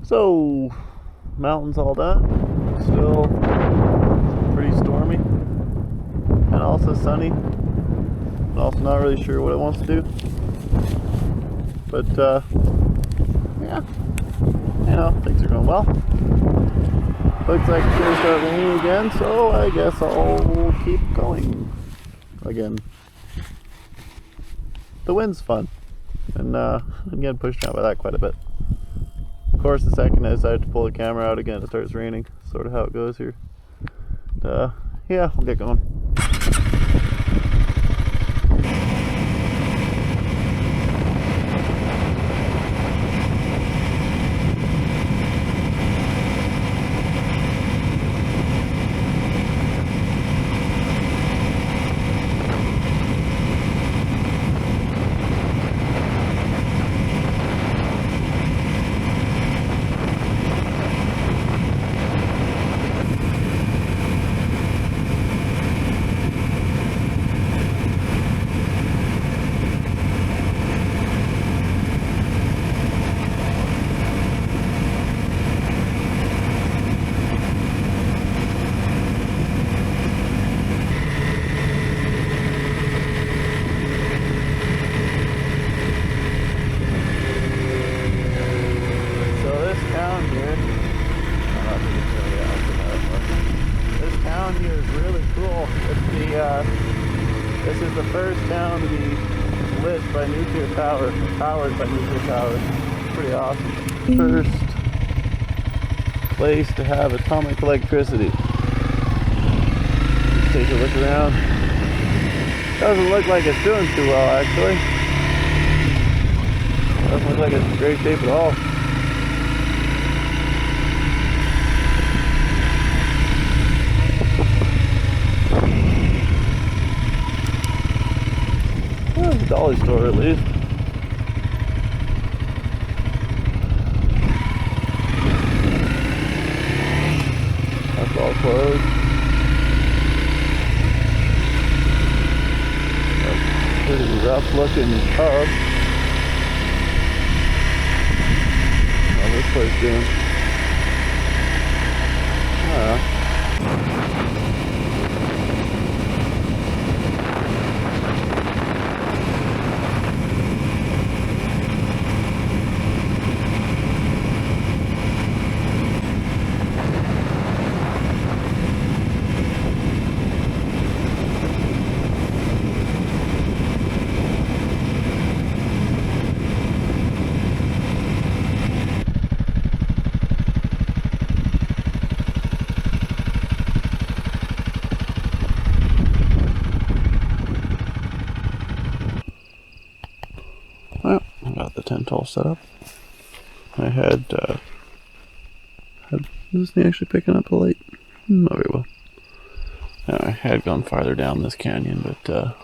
So, mountains all done. Still pretty stormy and also sunny. I'm also not really sure what it wants to do. But, yeah, things are going well. Looks like it's going to start raining again, so I guess I'll keep going again. The wind's fun, and I'm getting pushed around by that quite a bit. Of course, the second I decide to pull the camera out again, it starts raining. Sort of how it goes here. Yeah, we'll get going. Here is really cool. This is the first town to be lit by nuclear power, powered by nuclear power. It's pretty awesome. First place to have atomic electricity. Let's take a look around. Doesn't look like it's doing too well, actually. Doesn't look like it's in great shape at all. Dollar store at least. That's all closed. That's a pretty rough looking pub. How's this place doing? I don't know. Well, I got the tent all set up. I had is this actually picking up the light? Not very well. I had gone farther down this canyon, but there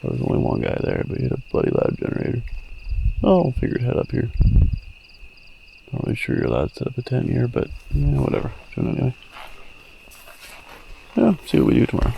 was only one guy there, but he had a bloody loud generator. Oh, figured head up here. Not really sure you're allowed to set up a tent here, but yeah, whatever. Do it anyway. Yeah, see what we do tomorrow.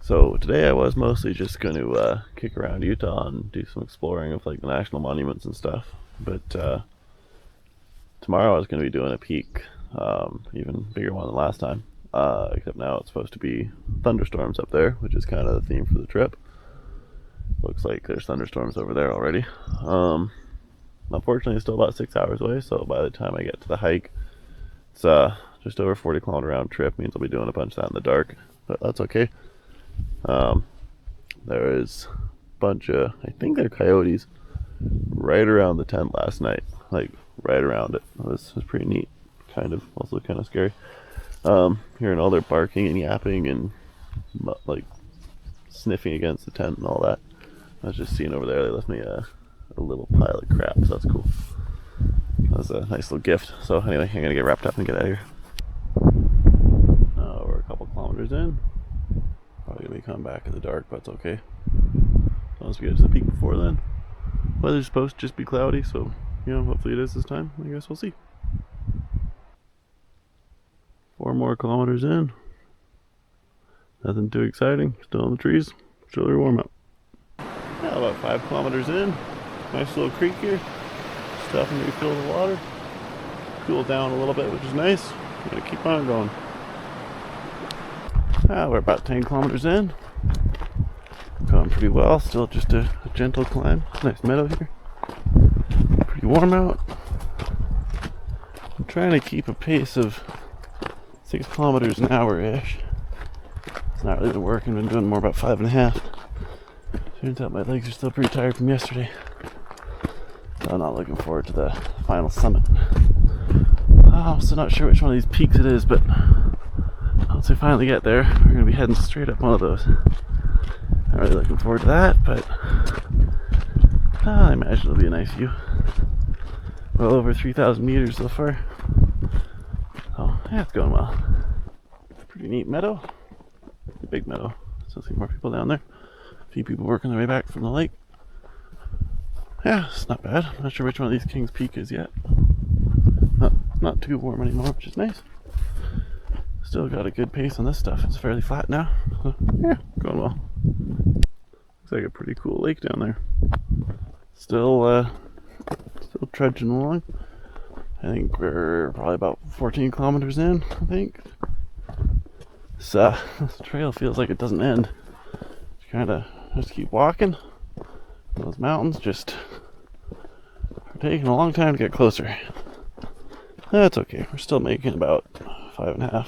So today I was mostly just going to kick around Utah and do some exploring of like the national monuments and stuff. But tomorrow I was going to be doing a peak, even bigger one than last time. Except now it's supposed to be thunderstorms up there, which is kind of the theme for the trip. Looks like there's thunderstorms over there already. Unfortunately, it's still about 6 hours away, so by the time I get to the hike, it's just over 40-kilometer round trip. Means I'll be doing a bunch of that in the dark, but that's okay. There is a bunch of, I think they're coyotes, right around the tent last night, like right around it. It was pretty neat, kind of, also kind of scary. Hearing all their barking and yapping and like sniffing against the tent and all that. I was just seeing over there, they left me a little pile of crap, so that's cool. That was a nice little gift. So anyway, I'm gonna get wrapped up and get out of here. We're a couple kilometers in. Probably gonna be coming back in the dark, but it's okay. As long as we get to the peak before then. Weather's supposed to just be cloudy, so you know, hopefully it is this time. I guess we'll see. 4 more kilometers in. Nothing too exciting. Still in the trees. Still very warm out. Yeah, about 5 kilometers in. Nice little creek here. Stuff and refill the water. Cool down a little bit, which is nice. I'm gonna keep on going. We're about 10 kilometers in. Going pretty well. Still just a gentle climb. Nice meadow here. Pretty warm out. I'm trying to keep a pace of 6 kilometers an hour-ish. It's not really been working. Been doing more about 5.5. Turns out my legs are still pretty tired from yesterday. So I'm not looking forward to the final summit. I'm still not sure which one of these peaks it is, but once we finally get there, we're going to be heading straight up one of those. Not really looking forward to that, but I imagine it'll be a nice view. Well over 3,000 meters so far. So yeah, it's going well. Pretty neat meadow. Big meadow. Still see more people down there. A few people working their way back from the lake. Yeah, it's not bad. I'm not sure which one of these King's Peak is yet. Not too warm anymore, which is nice. Still got a good pace on this stuff. It's fairly flat now. So, yeah, going well. Looks like a pretty cool lake down there. Still trudging along. I think we're probably about 14 kilometers in, I think. This trail feels like it doesn't end. Kind of just keep walking. Those mountains just are taking a long time to get closer. That's okay. We're still making about 5.5,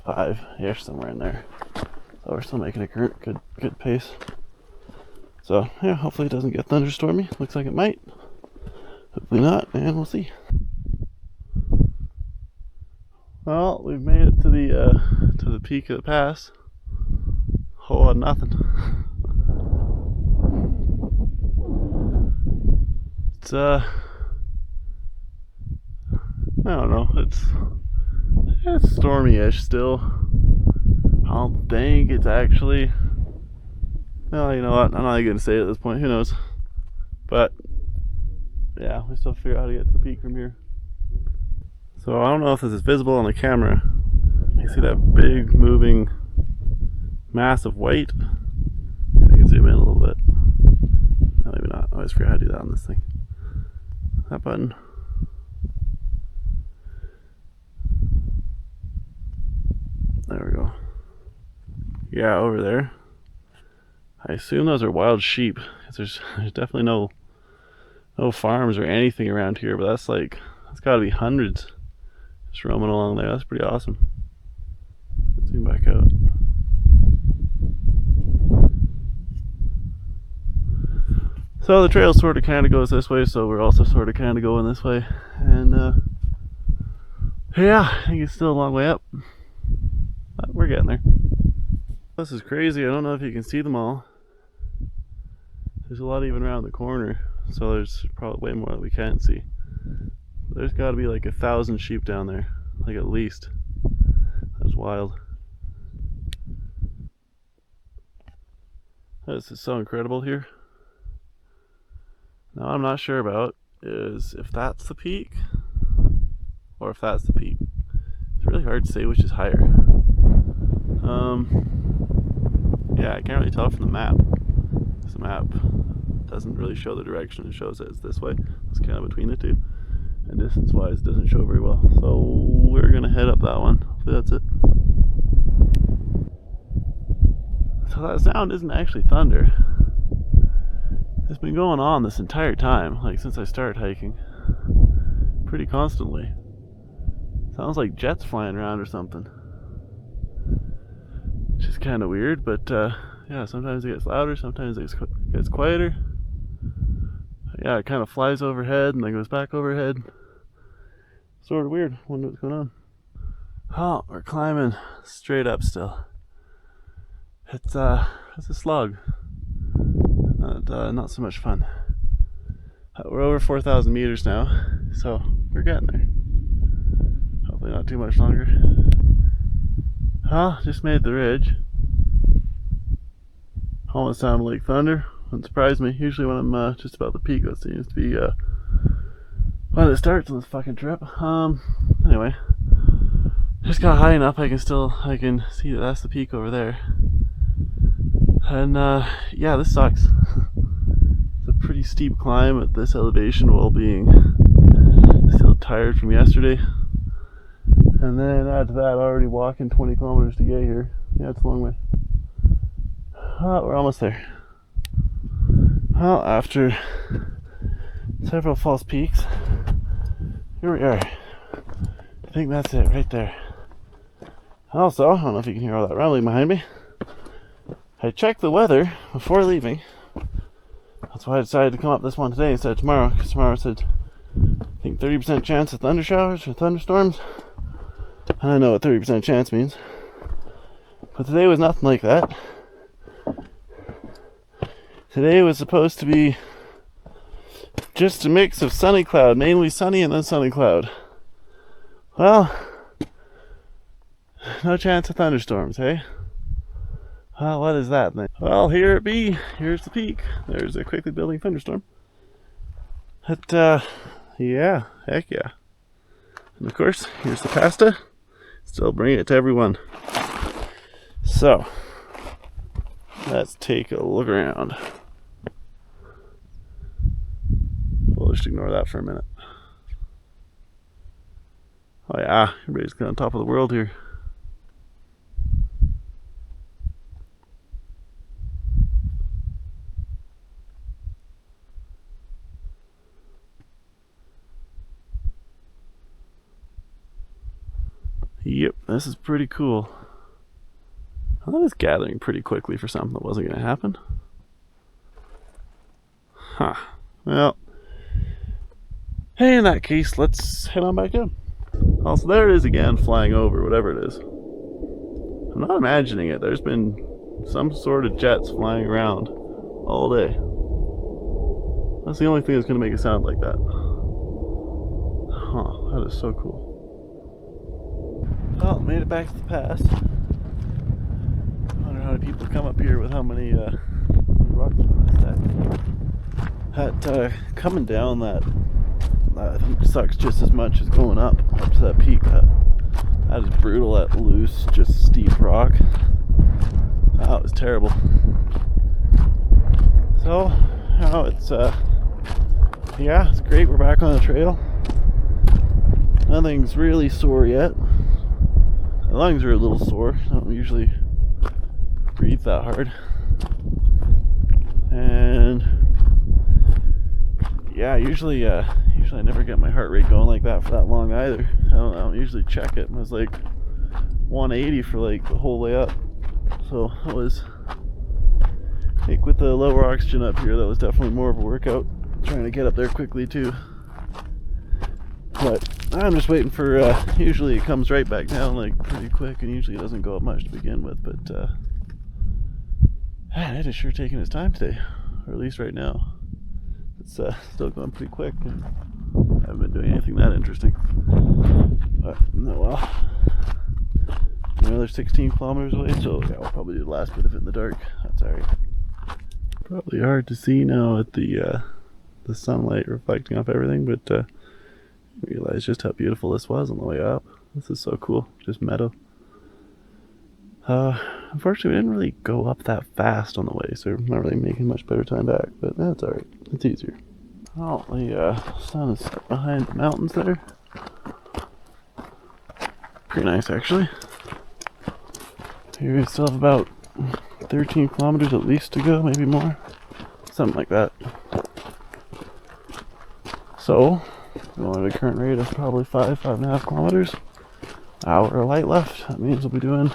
5-ish, somewhere in there. So we're still making a good pace. So yeah, hopefully it doesn't get thunderstormy. Looks like it might. Hopefully not, and we'll see. Well, we've made it to the peak of the pass. Whole lot of nothing. It's I don't know. It's stormy-ish still. I don't think it's actually. Well, you know what? I'm not even gonna say it at this point. Who knows? But yeah, we still figure out how to get to the peak from here. So I don't know if this is visible on the camera. You see that big moving mass of white? I can zoom in a little bit. No, maybe not. I always forget how to do that on this thing. That button. There we go. Yeah, over there. I assume those are wild sheep. There's definitely no farms or anything around here, but that's gotta be hundreds just roaming along there. That's pretty awesome. Let's zoom back out. So the trail sort of kind of goes this way, so we're also sort of kind of going this way. And yeah, I think it's still a long way up, but we're getting there. This is crazy. I don't know if you can see them all. There's a lot even around the corner, so there's probably way more that we can't see. There's got to be like 1,000 sheep down there, like at least. That's wild. This is so incredible here. Now I'm not sure about is if that's the peak or if that's the peak. It's really hard to say which is higher. Yeah, I can't really tell from the map. The map doesn't really show the direction. It shows that it's this way. It's kind of between the two. And distance wise, it doesn't show very well. So we're gonna head up that one. Hopefully that's it. So that sound isn't actually thunder. It's been going on this entire time, like since I started hiking. Pretty constantly. Sounds like jets flying around or something. Which is kind of weird, but yeah, sometimes it gets louder, sometimes it gets quieter. But yeah, it kind of flies overhead and then goes back overhead. Sort of weird. Wonder what's going on. Oh, we're climbing straight up still. It's a slog. Not so much fun. We're over 4,000 meters now, so we're getting there. Hopefully not too much longer. Just made the ridge. Almost sounded like thunder. Wouldn't surprise me. Usually when I'm just about the peak, that seems to be when it starts on this fucking trip. Anyway, just got high enough I can see that that's the peak over there. And yeah, this sucks. It's a pretty steep climb at this elevation while being still tired from yesterday. And then add to that, already walking 20 kilometers to get here. Yeah, it's a long way. We're almost there. Well, after several false peaks, here we are. I think that's it right there. Also, I don't know if you can hear all that rumbling behind me. I checked the weather before leaving. That's why I decided to come up this one today instead of tomorrow, because tomorrow said, I think 30% chance of thunder showers or thunderstorms. I don't know what 30% chance means. But today was nothing like that. Today was supposed to be just a mix of sunny cloud, mainly sunny and then sunny cloud. Well, no chance of thunderstorms, hey? Well, what is that then? Well, here it be. Here's the peak. There's a quickly building thunderstorm. But, yeah, heck yeah. And of course, here's the pasta. Still bring it to everyone. So, let's take a look around. We'll just ignore that for a minute. Oh yeah, everybody's on top of the world here. Yep, this is pretty cool. That is gathering pretty quickly for something that wasn't going to happen. Huh. Well, hey, in that case, let's head on back in. Also, there it is again, flying over, whatever it is. I'm not imagining it. There's been some sort of jets flying around all day. That's the only thing that's going to make it sound like that. Huh, that is so cool. Well, made it back to the pass. I wonder how many people come up here with how many rocks on that stack. Coming down that sucks just as much as going up to that peak. That is brutal, that loose, just steep rock. That was terrible. So, it's yeah, it's great. We're back on the trail. Nothing's really sore yet. My lungs are a little sore. I don't usually breathe that hard. And yeah, usually I never get my heart rate going like that for that long either. I don't usually check it. It was like 180 for like the whole way up. So it was, I think with the lower oxygen up here, that was definitely more of a workout. Trying to get up there quickly too. But I'm just waiting for, usually it comes right back down like pretty quick, and usually it doesn't go up much to begin with, but man, it is sure taking its time today, or at least right now. It's still going pretty quick, and I haven't been doing anything that interesting. But, no, well, another 16 kilometers away, so yeah, I'll probably do the last bit of it in the dark. That's alright. Probably hard to see now at the sunlight reflecting off everything, but realize just how beautiful this was on the way up. This is so cool, just meadow. Unfortunately, we didn't really go up that fast on the way, so we're not really making much better time back, but that's alright. It's easier. Oh, the sun is behind the mountains there. Pretty nice, actually. Here we still have about 13 kilometers at least to go, maybe more. Something like that. So, going at a current rate of probably 5.5 kilometers. Hour of light left. That means we'll be doing,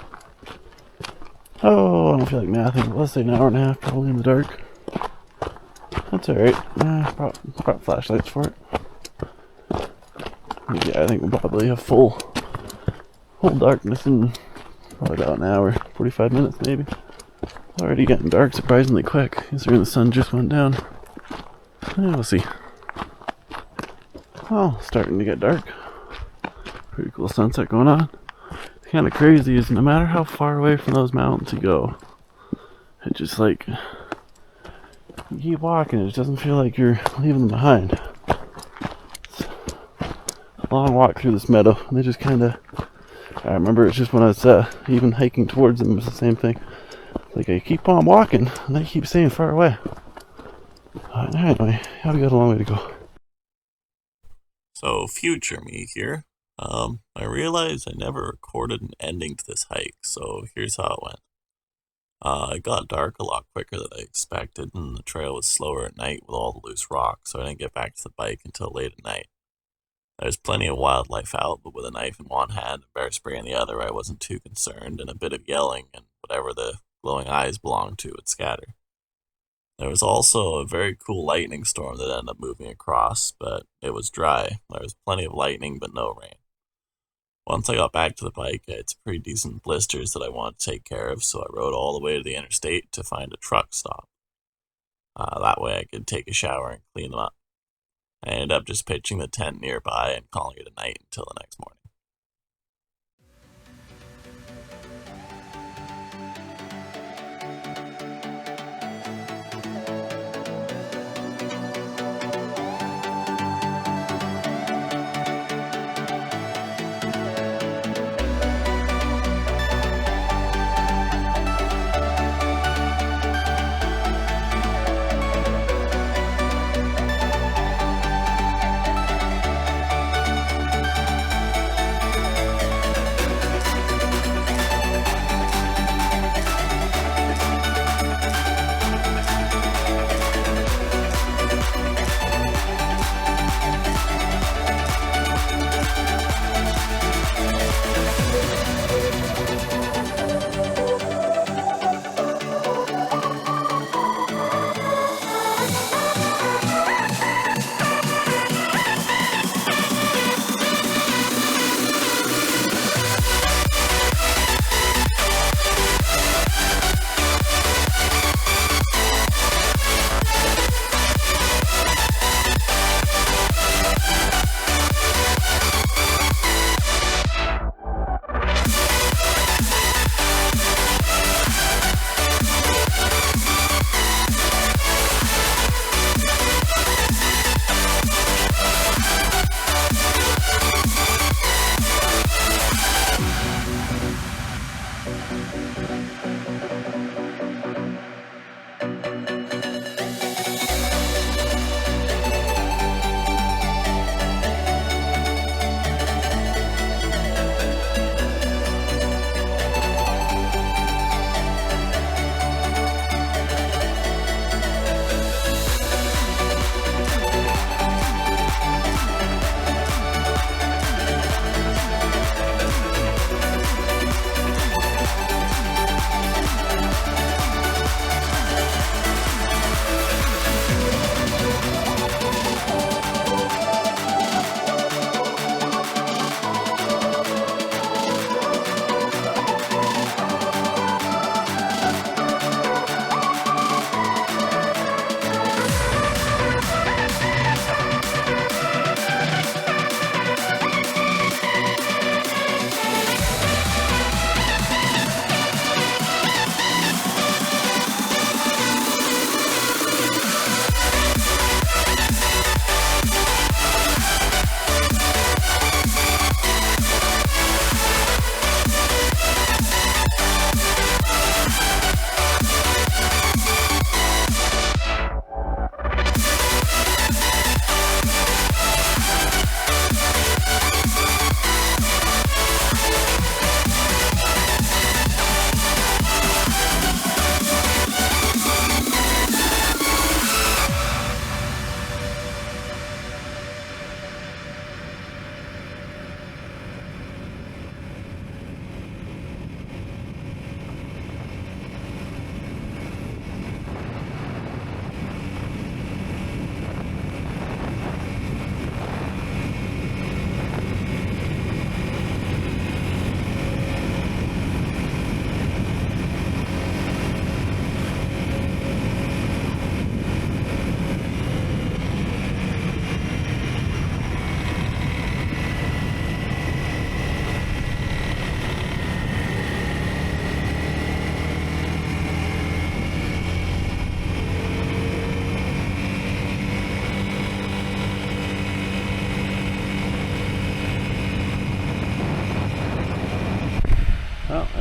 I don't feel like mathing, but let's say an hour and a half probably in the dark. That's It's alright. Brought flashlights for it. Yeah, I think we'll probably have full darkness in probably about an hour, 45 minutes maybe. It's already getting dark surprisingly quick, considering the sun just went down. Yeah, we'll see. Oh, starting to get dark. Pretty cool sunset going on. It's kind of crazy is no matter how far away from those mountains you go, it just like, you keep walking, it just doesn't feel like you're leaving them behind. It's a long walk through this meadow, and they just kind of, I remember it's just when I was even hiking towards them, it was the same thing. Like I keep on walking, and they keep staying far away. Anyway, we got a long way to go. So, future me here. I realized I never recorded an ending to this hike, so here's how it went. It got dark a lot quicker than I expected, and the trail was slower at night with all the loose rocks, so I didn't get back to the bike until late at night. There's plenty of wildlife out, but with a knife in one hand and bear spray in the other, I wasn't too concerned, and a bit of yelling and whatever the glowing eyes belonged to would scatter. There was also a very cool lightning storm that ended up moving across, but it was dry. There was plenty of lightning, but no rain. Once I got back to the bike, I had some pretty decent blisters that I wanted to take care of, so I rode all the way to the interstate to find a truck stop. That way I could take a shower and clean them up. I ended up just pitching the tent nearby and calling it a night until the next morning.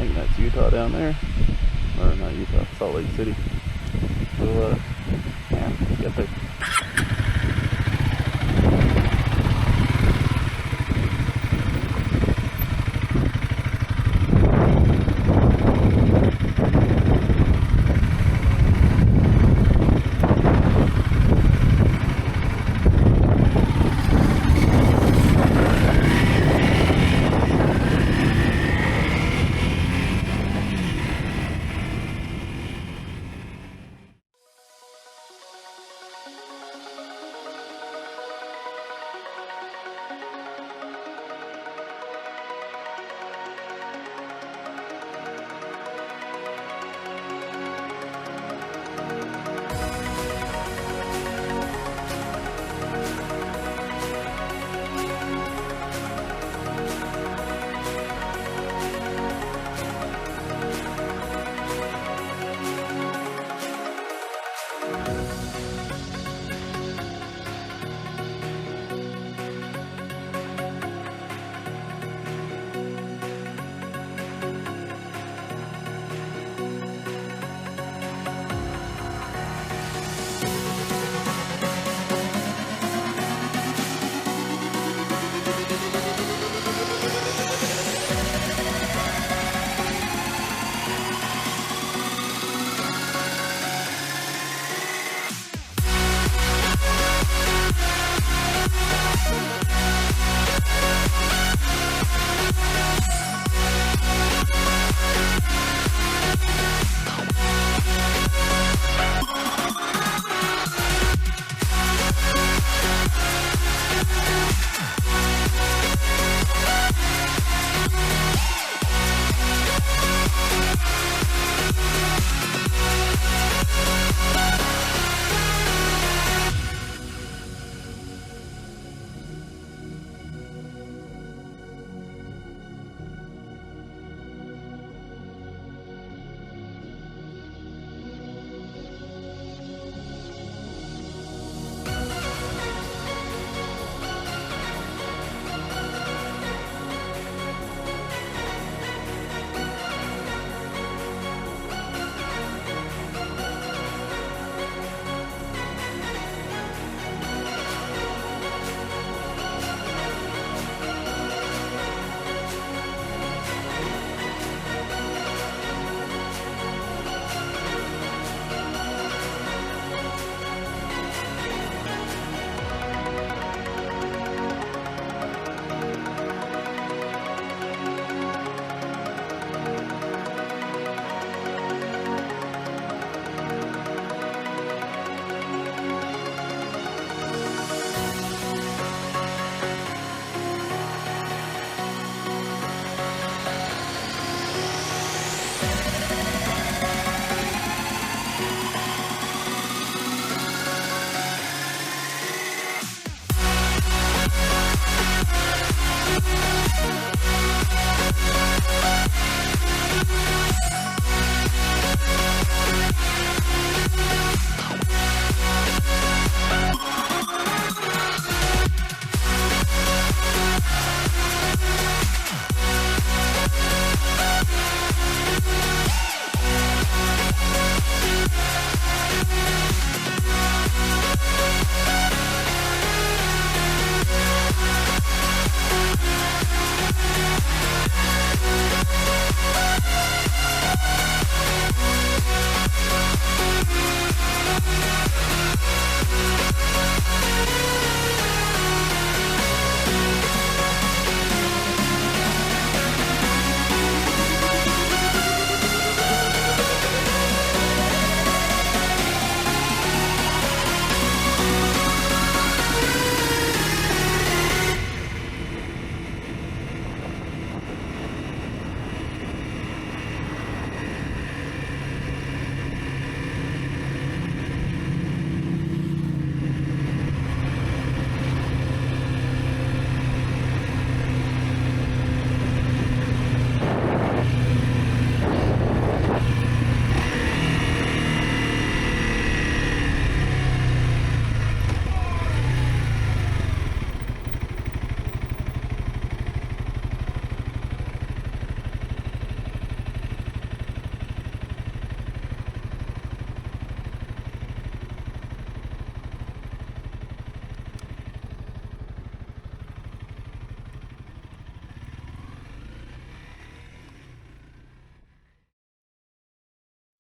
think that's Utah down there. Or not Utah, Salt Lake City. So, yeah, let's get there.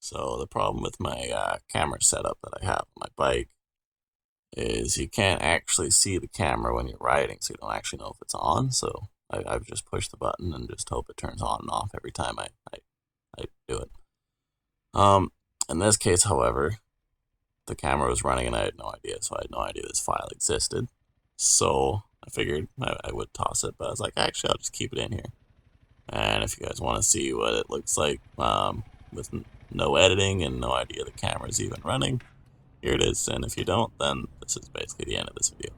So the problem with my camera setup that I have on my bike is you can't actually see the camera when you're riding, so you don't actually know if it's on. So I've just pushed the button and just hope it turns on and off every time I do it. In this case, however, the camera was running and I had no idea, so I had no idea this file existed. So I figured I would toss it, but I was like, actually, I'll just keep it in here. And if you guys want to see what it looks like with no editing and no idea the camera's even running, here it is. And if you don't, then this is basically the end of this video.